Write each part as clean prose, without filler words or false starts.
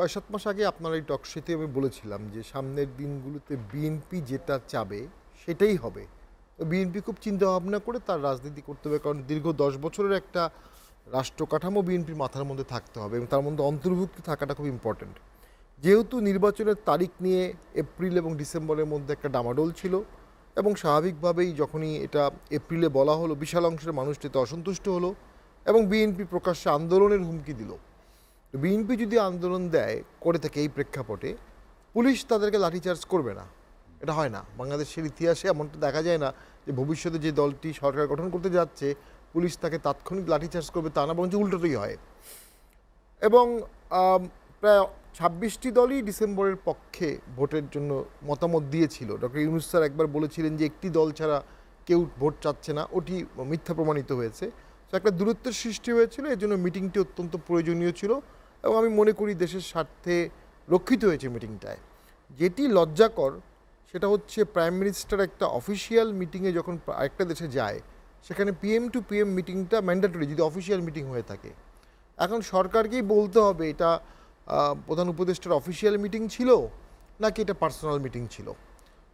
৬-৭ মাস আগে আপনার এই টকশোতে আমি বলেছিলাম যে সামনের দিনগুলোতে বিএনপি যেটা চাবে সেটাই হবে। তো বিএনপি খুব চিন্তাভাবনা করে তার রাজনীতি করতে হবে, কারণ দীর্ঘ ১০ বছরের একটা রাষ্ট্র কাঠামো বিএনপির মাথার মধ্যে থাকতে হবে এবং তার মধ্যে অন্তর্ভুক্তি থাকাটা খুব ইম্পর্ট্যান্ট। যেহেতু নির্বাচনের তারিখ নিয়ে এপ্রিল এবং ডিসেম্বরের মধ্যে একটা ডামাডোল ছিল এবং স্বাভাবিকভাবেই যখনই এটা এপ্রিলে বলা হলো বিশাল অংশের মানুষ এতে অসন্তুষ্ট হলো এবং বিএনপি প্রকাশ্যে আন্দোলনের হুমকি দিল। বিএনপি যদি আন্দোলন দেয় করে থাকে এই প্রেক্ষাপটে, পুলিশ তাদেরকে লাঠিচার্জ করবে না, এটা হয় না। বাংলাদেশের ইতিহাসে এমনটা দেখা যায় না যে ভবিষ্যতে যে দলটি সরকার গঠন করতে যাচ্ছে পুলিশ তাকে তাৎক্ষণিক লাঠিচার্জ করবে, তা না, বরঞ্চ উল্টোটাই হয়। এবং প্রায় ২৬টি দলই ডিসেম্বরের পক্ষে ভোটের জন্য মতামত দিয়েছিল। ডক্টর ইউনূস স্যার একবার বলেছিলেন যে একটি দল ছাড়া কেউ ভোট চাচ্ছে না, ওটি মিথ্যা প্রমাণিত হয়েছে। তো একটা দূরত্বের সৃষ্টি হয়েছিল, এর জন্য মিটিংটি অত্যন্ত প্রয়োজনীয় ছিল এবং আমি মনে করি দেশের স্বার্থে রক্ষিত হয়েছে মিটিংটায়। যেটি লজ্জাকর সেটা হচ্ছে প্রাইম মিনিস্টার একটা অফিসিয়াল মিটিংয়ে যখন আরেকটা দেশে যায় সেখানে পিএম টু পিএম মিটিংটা ম্যান্ডেটরি যদি অফিসিয়াল মিটিং হয়ে থাকে। এখন সরকারকেই বলতে হবে এটা প্রধান উপদেষ্টার অফিসিয়াল মিটিং ছিল নাকি এটা পার্সোনাল মিটিং ছিল।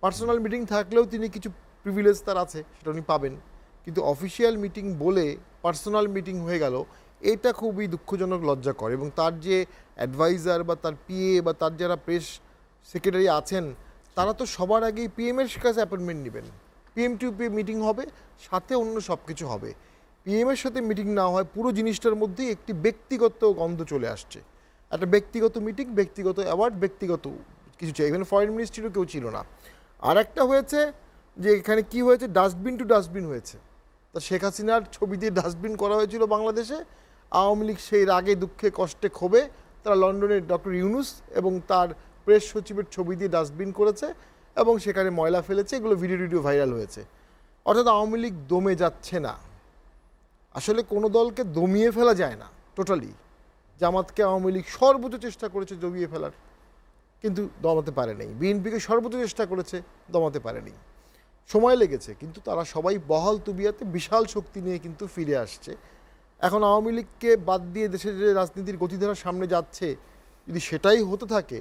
পার্সোনাল মিটিং থাকলেও তিনি কিছু প্রিভিলেজ তার আছে, সেটা উনি পাবেন, কিন্তু অফিসিয়াল মিটিং বলে পার্সোনাল মিটিং হয়ে গেল, এটা খুবই দুঃখজনক, লজ্জাকর। এবং তার যে অ্যাডভাইজার বা তার পিএ বা তার যারা প্রেস সেক্রেটারি আছেন তারা তো সবার আগেই পিএমের কাছে অ্যাপয়েন্টমেন্ট নেবেন, পিএম টু পিএম মিটিং হবে, সাথে অন্য সব কিছু হবে। পিএমের সাথে মিটিং না হয় পুরো জিনিসটার মধ্যেই একটি ব্যক্তিগত গন্ধ চলে আসছে। একটা ব্যক্তিগত মিটিং, ব্যক্তিগত অ্যাওয়ার্ড, ব্যক্তিগত কিছু চাই। এখানে ফরেন মিনিস্ট্রিরও কেউ ছিল না। আর একটা হয়েছে যে এখানে কি হয়েছে, ডাস্টবিন টু ডাস্টবিন হয়েছে। তা শেখ হাসিনার ছবি দিয়ে ডাস্টবিন করা হয়েছিল বাংলাদেশে, আওয়ামী লীগ সেই রাগে দুঃখে কষ্টে ক্ষোভে তারা লন্ডনের ডক্টর ইউনূস এবং তার প্রেস সচিবের ছবি দিয়ে ডাস্টবিন করেছে এবং সেখানে ময়লা ফেলেছে, এগুলো ভিডিও ভাইরাল হয়েছে। অর্থাৎ আওয়ামী লীগ দমে যাচ্ছে না। আসলে কোনো দলকে দমিয়ে ফেলা যায় না টোটালি। জামাতকে আওয়ামী লীগ সর্বোচ্চ চেষ্টা করেছে দমিয়ে ফেলার, কিন্তু দমাতে পারেনি। বিএনপিকে সর্বোচ্চ চেষ্টা করেছে, দমাতে পারেনি, সময় লেগেছে, কিন্তু তারা সবাই বহাল তুবিয়াতে বিশাল শক্তি নিয়ে কিন্তু ফিরে আসছে। এখন আওয়ামী লীগকে বাদ দিয়ে দেশের যে রাজনীতির গতিধারার সামনে যাচ্ছে, যদি সেটাই হতে থাকে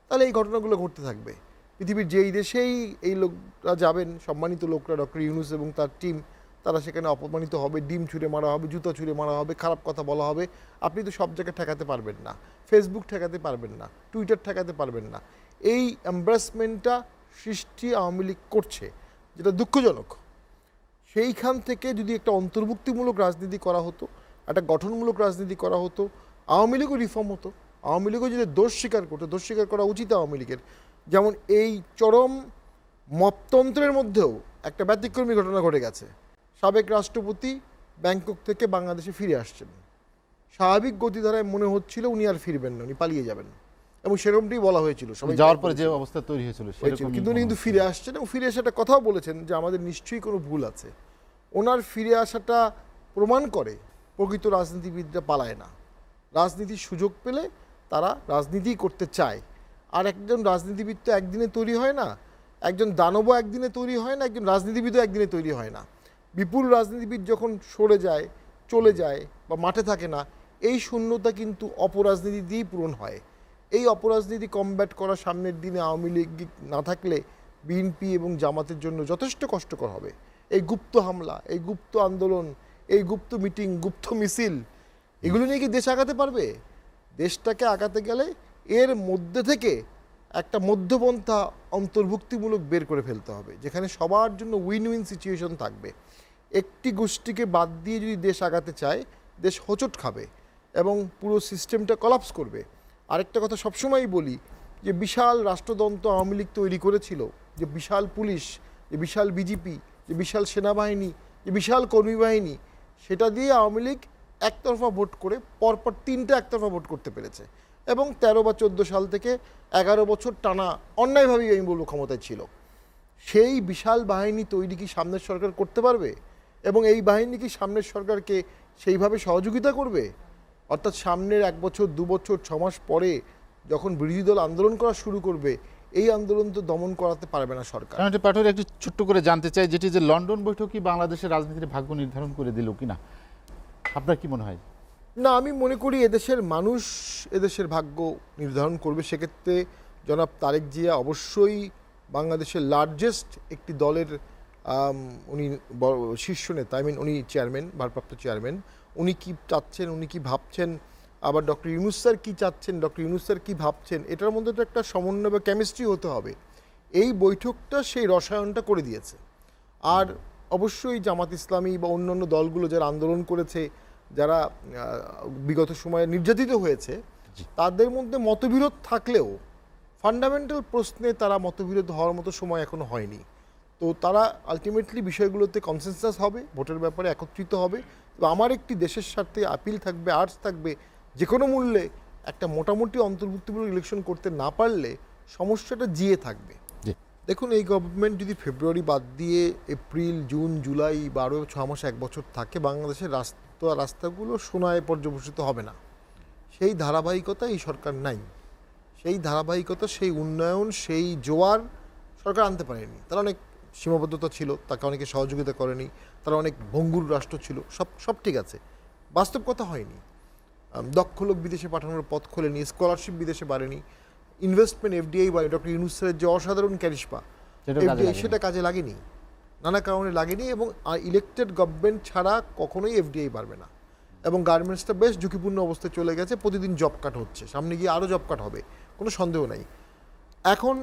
তাহলে এই ঘটনাগুলো ঘটতে থাকবে। পৃথিবীর যেই দেশেই এই লোকরা যাবেন, সম্মানিত লোকরা, ডক্টর ইউনূস এবং তার টিম, তারা সেখানে অপমানিত হবে, ডিম ছুঁড়ে মারা হবে, জুতো ছুঁড়ে মারা হবে, খারাপ কথা বলা হবে। আপনি তো সব জায়গায় ঠেকাতে পারবেন না, ফেসবুক ঠেকাতে পারবেন না, টুইটার ঠেকাতে পারবেন না। এই এম্বারাসমেন্টটা সৃষ্টি আওয়ামী লীগ করছে, যেটা দুঃখজনক। সেইখান থেকে যদি একটা অন্তর্ভুক্তিমূলক রাজনীতি করা হতো, একটা গঠনমূলক রাজনীতি করা হতো, আওয়ামী লীগও রিফর্ম হতো, আওয়ামী লীগও যদি দোষ স্বীকার করতো, দোষ স্বীকার করা উচিত আওয়ামী লীগের। যেমন এই চরম মপতন্ত্রের মধ্যেও একটা ব্যতিক্রমী ঘটনা ঘটে গেছে। সাবেক রাষ্ট্রপতি ব্যাংকক থেকে বাংলাদেশে ফিরে আসছেন, স্বাভাবিক গতিধারায় মনে হচ্ছিল উনি আর ফিরবেন না, উনি পালিয়ে যাবেন, এবং সেরকমটাই বলা হয়েছিল সবাই যাওয়ার পরে যে অবস্থা তৈরি হয়েছিল, কিন্তু উনি কিন্তু ফিরে আসছেন এবং ফিরে এসে একটা কথাও বলেছেন যে আমাদের নিশ্চয়ই কোনো ভুল আছে। ওনার ফিরে আসাটা প্রমাণ করে প্রকৃত রাজনীতিবিদরা পালায় না। রাজনীতির সুযোগ পেলে তারা রাজনীতিই করতে চায়। আর একজন রাজনীতিবিদ তো একদিনে তৈরি হয় না, একজন দানবও একদিনে তৈরি হয় না, একজন রাজনীতিবিদও একদিনে তৈরি হয় না। বিপুল রাজনীতিবিদ যখন সরে যায়, চলে যায় বা মাঠে থাকে না, এই শূন্যতা কিন্তু অপরাজনীতি দিয়েই পূরণ হয়। এই অপরাজনীতি কমব্যাট করা সামনের দিনে আওয়ামী লীগ না থাকলে বিএনপি এবং জামাতের জন্য যথেষ্ট কষ্টকর হবে। এই গুপ্ত হামলা, এই গুপ্ত আন্দোলন, এই গুপ্ত মিটিং, গুপ্ত মিছিল, এগুলো নিয়ে কি দেশ আগাতে পারবে? দেশটাকে আগাতে গেলে এর মধ্যে থেকে একটা মধ্যপন্থা অন্তর্ভুক্তিমূলক বের করে ফেলতে হবে, যেখানে সবার জন্য উইন উইন সিচুয়েশন থাকবে। একটি গোষ্ঠীকে বাদ দিয়ে যদি দেশ আগাতে চায়, দেশ হোঁচট খাবে এবং পুরো সিস্টেমটা কলাপস করবে। আরেকটা কথা সবসময়ই বলি, যে বিশাল রাষ্ট্রযন্ত্র আওয়ামী লীগ তৈরি করেছিল, যে বিশাল পুলিশ, যে বিশাল বিজেপি, যে বিশাল সেনাবাহিনী, যে বিশাল কর্মী বাহিনী, সেটা দিয়ে আওয়ামী লীগ একতরফা ভোট করে পরপর 3টে একতরফা ভোট করতে পেরেছে এবং 13 বা 14 সাল থেকে 11 বছর টানা অন্যায়ভাবেই আমি বলবো ক্ষমতায় ছিল। সেই বিশাল বাহিনী তৈরি কি সামনের সরকার করতে পারবে? এবং এই বাহিনী কি সামনের সরকারকে সেইভাবে সহযোগিতা করবে? অর্থাৎ সামনের 1 বছর, 2 বছর, 6 মাস পরে যখন বিরোধী দল আন্দোলন করা শুরু করবে, এই আন্দোলন তো দমন করাতে পারবে না সরকার। পাঠক একটু ছোট্ট করে জানতে চাই, যেটি যে লন্ডন বৈঠকই বাংলাদেশের রাজনীতির ভাগ্য নির্ধারণ করে দিল কিনা, আপনার কি মনে হয়? না, আমি মনে করি এদেশের মানুষ এদেশের ভাগ্য নির্ধারণ করবে। সেক্ষেত্রে জনাব তারেক জিয়া অবশ্যই বাংলাদেশের লার্জেস্ট একটি দলের উনি শীর্ষ নেতা, উনি চেয়ারম্যান, ভারপ্রাপ্ত চেয়ারম্যান। উনি কি চাচ্ছেন, উনি কি ভাবছেন, আবার ডক্টর ইউনূস স্যার কী চাচ্ছেন, ডক্টর ইউনূস স্যার কী ভাবছেন, এটার মধ্যে তো একটা সমন্বয় বা কেমিস্ট্রি হতে হবে। এই বৈঠকটা সেই রসায়নটা করে দিয়েছে। আর অবশ্যই জামাত ইসলামী বা অন্যান্য দলগুলো যারা আন্দোলন করেছে, যারা বিগত সময়ে নির্যাতিত হয়েছে, তাদের মধ্যে মতবিরোধ থাকলেও ফান্ডামেন্টাল প্রশ্নে তারা মতবিরোধ হওয়ার মতো সময় এখনো হয়নি। তো তারা আলটিমেটলি বিষয়গুলোতে কনসেনসাস হবে, ভোটের ব্যাপারে একত্রিত হবে। তো আমার একটি দেশের স্বার্থে আপিল থাকবে, আর্জ থাকবে, যে কোনো মূল্যে একটা মোটামুটি অন্তর্ভুক্তিমূলক ইলেকশন করতে না পারলে সমস্যাটা জিয়ে থাকবে। দেখুন, এই গভর্নমেন্ট যদি ফেব্রুয়ারি বাদ দিয়ে এপ্রিল, জুন, জুলাই বা আরও 6 মাস 1 বছর থাকে, বাংলাদেশের রাস্তাগুলো সোনায় পর্যবসিত হবে না। সেই ধারাবাহিকতা এই সরকার নাই। সেই ধারাবাহিকতা, সেই উন্নয়ন, সেই জোয়ার সরকার আনতে পারেনি। তারা অনেক সীমাবদ্ধতা ছিল, তাকে অনেকে সহযোগিতা করেনি, তারা অনেক ভঙ্গুর রাষ্ট্র ছিল, সব ঠিক আছে, বাস্তব কথা হয়নি। দক্ষ লোক বিদেশে পাঠানোর পথ খোলেনি, স্কলারশিপ বিদেশে বাড়েনি, ইনভেস্টমেন্ট এফডিআই বাড়ে। ডক্টর ইউনূস স্যারের যে অসাধারণ ক্যারিশমা, সেটা কাজে লাগেনি, নানা কারণে লাগেনি। এবং ইলেকটেড গভর্নমেন্ট ছাড়া কখনোই এফডিআই বাড়বে না। এবং গার্মেন্টসটা বেশ ঝুঁকিপূর্ণ অবস্থায় চলে গেছে, প্রতিদিন জব কাট হচ্ছে, সামনে গিয়ে আরও জব কাট হবে, কোনো সন্দেহ নাই। এখন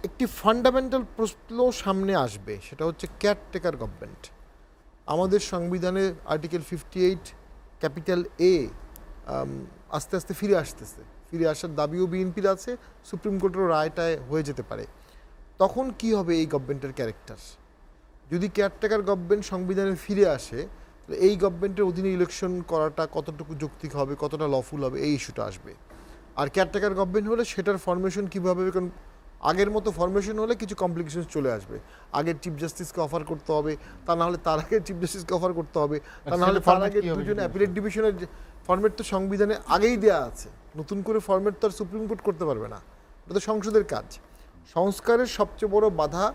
একটি ফান্ডামেন্টাল প্রশ্ন সামনে আসবে, সেটা হচ্ছে কেয়ারটেকার গভর্নমেন্ট। আমাদের সংবিধানে আর্টিকেল 58 ক্যাপিটাল এ আস্তে আস্তে ফিরে আসার দাবিও বিএনপির আছে, সুপ্রিম কোর্টেরও রায়টায় হয়ে যেতে পারে। তখন কি হবে এই গভর্নমেন্টের ক্যারেক্টার? যদি কেয়ারটেকার গভর্নমেন্ট সংবিধানে ফিরে আসে, তাহলে এই গভর্নমেন্টের অধীনে ইলেকশন করাটা কতটুকু যৌক্তিক হবে, কতটা লফুল হবে, এই ইস্যুটা আসবে। আর কেয়ারটেকার গভর্নমেন্ট হলে সেটার ফরমেশন কীভাবে হবে, কারণ আগের মতো ফরমেশন হলে কিছু কমপ্লিকেশন চলে আসবে। আগের চিফ জাস্টিসকে অফার করতে হবে, তা না হলে তার আগে চিফ জাস্টিসকে অফার করতে হবে, তা না হলে তার আগে দুজন অ্যাপিলেট ডিভিশনের ফরম্যাট তো সংবিধানে আগেই দেওয়া আছে। নতুন করে ফরম্যাট তো আর সুপ্রিম কোর্ট করতে পারবে না, এটা তো সংসদের কাজ। সংস্কারের সবচেয়ে বড় বাধা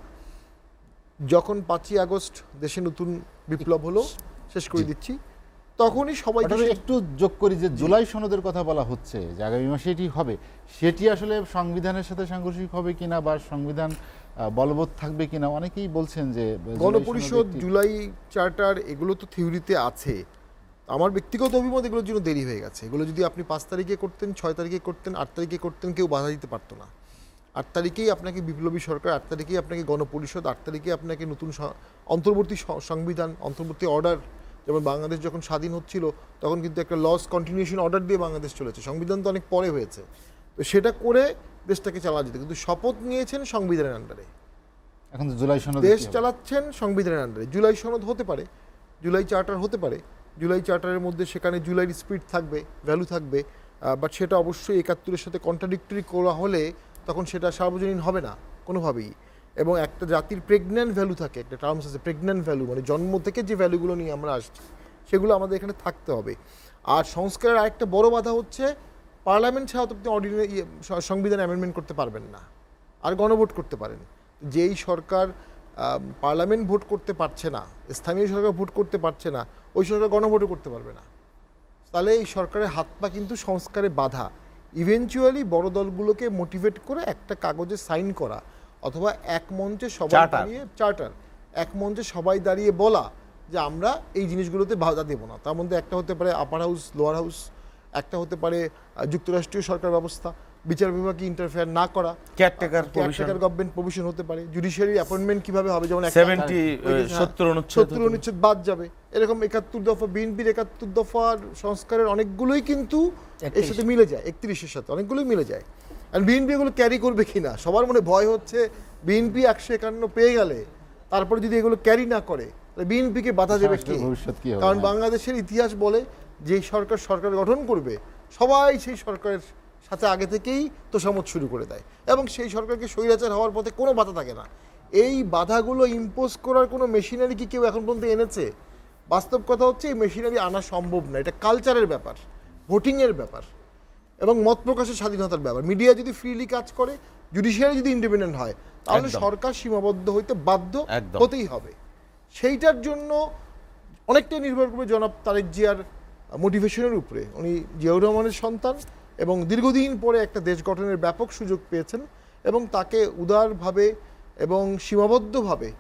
যখন 5ই আগস্ট দেশে নতুন বিপ্লব হলো, শেষ করে দিচ্ছি, তখনই সবাই একটু যোগ করি যে জুলাই সনদের কথা বলা হচ্ছে যে আগামী মাসে এটি হবে, সেটি আসলে সংবিধানের সাথে সাংঘর্ষিক হবে কিনা বা সংবিধান বলবৎ থাকবে কিনা, অনেকেই বলছেন যে গণপরিষদ, জুলাই চার্টার, এগুলো তো থিওরিতে আছে। আমার ব্যক্তিগত অভিমত, এগুলোর জন্য দেরি হয়ে গেছে। এগুলো যদি আপনি 5 তারিখে করতেন, 6 তারিখে করতেন, 8 তারিখে করতেন, কেউ বাধা দিতে পারতো না। 8 তারিখেই আপনাকে বিপ্লবী সরকার, 8 তারিখেই আপনাকে গণপরিষদ, 8 তারিখে আপনাকে নতুন অন্তর্বর্তী সংবিধান, অন্তর্বর্তী অর্ডার। যেমন বাংলাদেশ যখন স্বাধীন হচ্ছিল, তখন কিন্তু একটা লস কন্টিনিউশন অর্ডার দিয়ে বাংলাদেশ চলেছে, সংবিধান তো অনেক পরে হয়েছে। তো সেটা করে দেশটাকে চালা যেত, কিন্তু শপথ নিয়েছেন সংবিধানের আন্ডারে, এখন তো জুলাই সনদ দেশ চালাচ্ছেন সংবিধানের আন্ডারে। জুলাই সনদ হতে পারে, জুলাই চার্টার হতে পারে, জুলাই চার্টারের মধ্যে সেখানে জুলাইয়ের স্পিরিট থাকবে, ভ্যালু থাকবে, বাট সেটা অবশ্যই 71-এর সাথে কন্ট্রাডিক্টরি করা হলে তখন সেটা সার্বজনীন হবে না কোনোভাবেই। এবং একটা জাতির প্রেগন্যান্ট ভ্যালু থাকে, একটা টার্মস আছে প্রেগন্যান্ট ভ্যালু, মানে জন্ম থেকে যে ভ্যালুগুলো নিয়ে আমরা আসছি সেগুলো আমাদের এখানে থাকতে হবে। আর সংস্কারের আরেকটা বড় বাধা হচ্ছে পার্লামেন্ট ছাড়া তো আপনি সংবিধান অ্যামেন্ডমেন্ট করতে পারবেন না, আর গণভোট করতে পারেন। যেই সরকার পার্লামেন্ট ভোট করতে পারছে না, স্থানীয় সরকার ভোট করতে পারছে না, ওই সরকার গণভোটও করতে পারবে না। তাহলে এই সরকারের হাত পা কিন্তু সংস্কারে বাধা। ইভেনচুয়ালি বড় দলগুলোকে মোটিভেট করে একটা কাগজে সাইন করা, অথবা এক মঞ্চে সবাই দাঁড়িয়ে চার্টার, এক মঞ্চে সবাই দাঁড়িয়ে বলা যে আমরা এই জিনিসগুলোতে বাধা দেবো না। তার মধ্যে একটা হতে পারে আপার হাউস, লোয়ার হাউস, একটা হতে পারে যুক্তরাষ্ট্রীয় সরকার ব্যবস্থা, বিচার বিভাগে ইন্টারফেয়ার না করা, কেয়ারটেকার গভর্নমেন্ট প্রভিশন হতে পারে, জুডিশিয়ারি অ্যাপয়েন্টমেন্ট কিভাবে হবে, যেমন 70 অনুচ্ছেদ বাদ যাবে, এরকম 71 দফা, বিএনপির 71 দফার সংস্কারের অনেকগুলোই কিন্তু এর সাথে মিলে যায়, 31-এর সাথে অনেকগুলোই মিলে যায়। আর বিএনপি এগুলো ক্যারি করবে কিনা, সবার মনে ভয় হচ্ছে বিএনপি 151 পেয়ে গেলে তারপরে যদি এগুলো ক্যারি না করে তাহলে বিএনপিকে বাধা দেবে কি? কারণ বাংলাদেশের ইতিহাস বলে যে সরকার গঠন করবে, সবাই সেই সরকারের সাথে আগে থেকেই তোষামত শুরু করে দেয়, এবং সেই সরকারকে স্বৈরাচার হওয়ার পথে কোনো বাধা থাকে না। এই বাধাগুলো ইম্পোজ করার কোনো মেশিনারি কি কেউ এখন পর্যন্ত এনেছে? বাস্তব কথা হচ্ছে এই মেশিনারি আনা সম্ভব না। এটা কালচারের ব্যাপার, ভোটিংয়ের ব্যাপার, এবং মত প্রকাশের স্বাধীনতার ব্যাপার। মিডিয়া যদি ফ্রিলি কাজ করে, জুডিশিয়ারি যদি ইন্ডিপেন্ডেন্ট হয়, তাহলে সরকার সীমাবদ্ধ হইতে বাধ্য হতেই হবে। সেইটার জন্য অনেকটাই নির্ভর করবে জনাব তারেক জিয়ার মোটিভেশনের উপরে। উনি জিয়াউর রহমানের সন্তান এবং দীর্ঘদিন পরে একটা দেশ গঠনের ব্যাপক সুযোগ পেয়েছেন এবং তাকে উদারভাবে এবং সীমাবদ্ধভাবে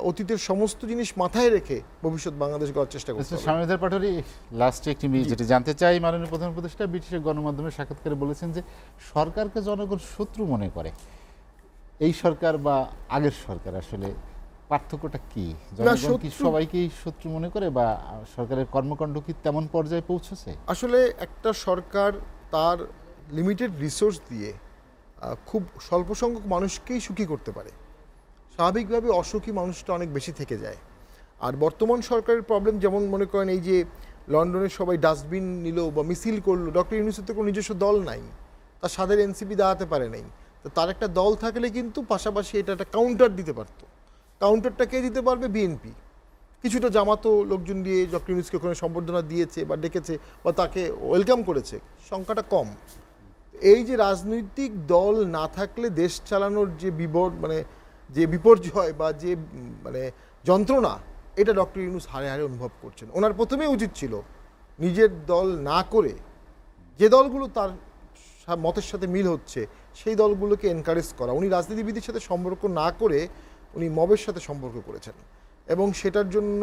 অতীতের সমস্ত জিনিস মাথায় রেখে ভবিষ্যৎ বাংলাদেশ গড়ার চেষ্টা করতে হবে। স্বামীদের পাটোয়ারি, লাস্টে একটি যেটা জানতে চাই, মাননীয় প্রধান উপদেষ্টা ব্রিটিশের গণমাধ্যমের সাক্ষাৎকারে বলেছেন যে সরকারকে জনগণ শত্রু মনে করে। এই সরকার বা আগের সরকার আসলে পার্থক্যটা কি? জনগণ কি সবাইকেই শত্রু মনে করে বা সরকারের কর্মকাণ্ড কি তেমন পর্যায়ে পৌঁছেছে? আসলে একটা সরকার তার লিমিটেড রিসোর্স দিয়ে খুব স্বল্প সংখ্যক মানুষকেই সুখী করতে পারে। স্বাভাবিকভাবে অসুখী মানুষটা অনেক বেশি থেকে যায়। আর বর্তমান সরকারের প্রবলেম, যেমন মনে করেন এই যে লন্ডনের সবাই ডাস্টবিন নিল বা মিছিল করলো, ডক্টর ইউনূসের তো কোনো নিজস্ব দল নাই, তার সাদের এনসিপি দাঁড়াতে পারে নাই। তো তার একটা দল থাকলে কিন্তু পাশাপাশি এটা একটা কাউন্টার দিতে পারতো। কাউন্টারটা কে দিতে পারবে? বিএনপি। কিছুটা জামাতো লোকজন দিয়ে ডক্টর ইউনূসকে ওখানে সম্বর্ধনা দিয়েছে বা ডেকেছে বা তাকে ওয়েলকাম করেছে, সংখ্যাটা কম। এই যে রাজনৈতিক দল না থাকলে দেশ চালানোর যে যে বিপর্যয় বা যে যন্ত্রণা, এটা ডক্টর ইউনূস হারে হারে অনুভব করছেন। ওনার প্রথমেই উচিত ছিল নিজের দল না করে যে দলগুলো তার মতের সাথে মিল হচ্ছে সেই দলগুলোকে এনকারেজ করা। উনি রাজনীতিবিদের সাথে সম্পর্ক না করে উনি মবের সাথে সম্পর্ক করেছেন এবং সেটার জন্য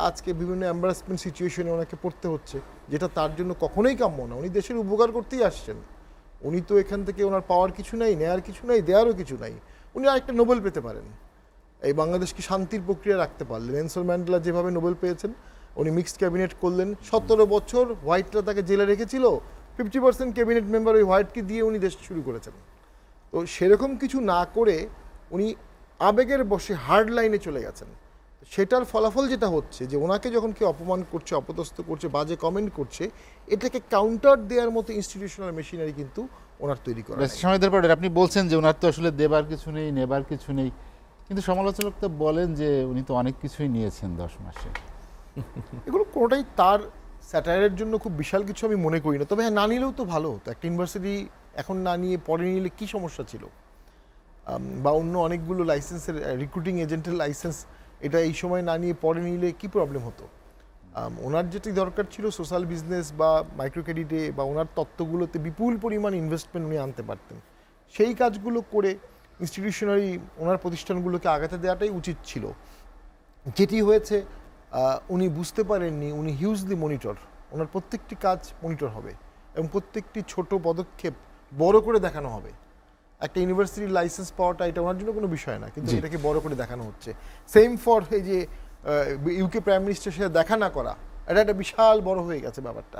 আজকে বিভিন্ন এম্বারাসমেন্ট সিচুয়েশনে ওনাকে পড়তে হচ্ছে, যেটা তার জন্য কখনোই কাম্য না। উনি দেশের উপকার করতেই আসছেন। উনি তো এখান থেকে ওনার পাওয়ার কিছু নাই, নেয়ার কিছু নাই, দেওয়ারও কিছু নাই। উনি আরেকটা নোবেল পেতে পারেন। এই বাংলাদেশকে শান্তির প্রক্রিয়া রাখতে পারলেন। নেলসন ম্যান্ডেলা যেভাবে নোবেল পেয়েছেন, উনি মিক্সড ক্যাবিনেট করলেন। 17 বছর হোয়াইটরা তাকে জেলে রেখেছিল, 50% ক্যাবিনেট মেম্বার ওই হোয়াইটকে দিয়ে উনি দেশ শুরু করেছেন। তো সেরকম কিছু না করে উনি আবেগের বশে হার্ড লাইনে চলে গেছেন। সেটার ফলাফল যেটা হচ্ছে যে ওনাকে যখন কেউ অপমান করছে, অপদস্থ করছে, বাজে কমেন্ট করছে, এটাকে কাউন্টার দেওয়ার মতো ইনস্টিটিউশনাল মেশিনারি কিন্তু ওনার তৈরি করা। স্বামীদের পাটোয়ারি, আপনি বলছেন যে ওনার তো আসলে দেবার কিছু নেই, নেবার কিছু নেই, কিন্তু সমালোচক তো বলেন যে উনি তো অনেক কিছুই নিয়েছেন 10 মাসে। এগুলো কোনোটাই তার স্যাটায়ারের জন্য খুব বিশাল কিছু আমি মনে করি না। তবে হ্যাঁ, না নিলেও তো ভালো। তো একটা ইউনিভার্সিটি এখন না নিয়ে পরে নিলে কী সমস্যা ছিল? বা অন্য অনেকগুলো লাইসেন্সের রিক্রুটিং এজেন্টের লাইসেন্স, এটা এই সময় না নিয়ে পরে নিলে কি প্রবলেম হতো? ওনার যেটি দরকার ছিল সোশ্যাল বিজনেস বা মাইক্রো ক্রেডিটে বা ওনার তত্ত্বগুলোতে বিপুল পরিমাণ ইনভেস্টমেন্ট উনি আনতে পারতেন। সেই কাজগুলো করে ইনস্টিটিউশনারি ওনার প্রতিষ্ঠানগুলোকে আগাতে দেওয়াটাই উচিত ছিল। যেটি হয়েছে, উনি বুঝতে পারেননি উনি হিউজলি মনিটর, ওনার প্রত্যেকটি কাজ মনিটর হবে এবং প্রত্যেকটি ছোট পদক্ষেপ বড় করে দেখানো হবে। একটা ইউনিভার্সিটির লাইসেন্স পাওয়াটা এটা ওনার জন্য কোনো বিষয় না, কিন্তু এটাকে বড় করে দেখানো হচ্ছে। সেম ফর এই যে ইউকে প্রাইম মিনিস্টার সাথে দেখা না করা, এটা একটা বিশাল বড় হয়ে গেছে ব্যাপারটা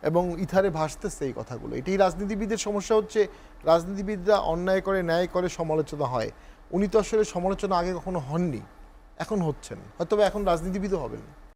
এবং ইথারে ভাসতেছে এই কথাগুলো। এটাই রাজনীতিবিদের সমস্যা হচ্ছে, রাজনীতিবিদরা অন্যায় করে, ন্যায় করে, সমালোচনা হয়। উনি তো আসলে সমালোচনা আগে কখনো হননি, এখন হচ্ছেন, হয়তো এখন রাজনীতিবিদও হবেন।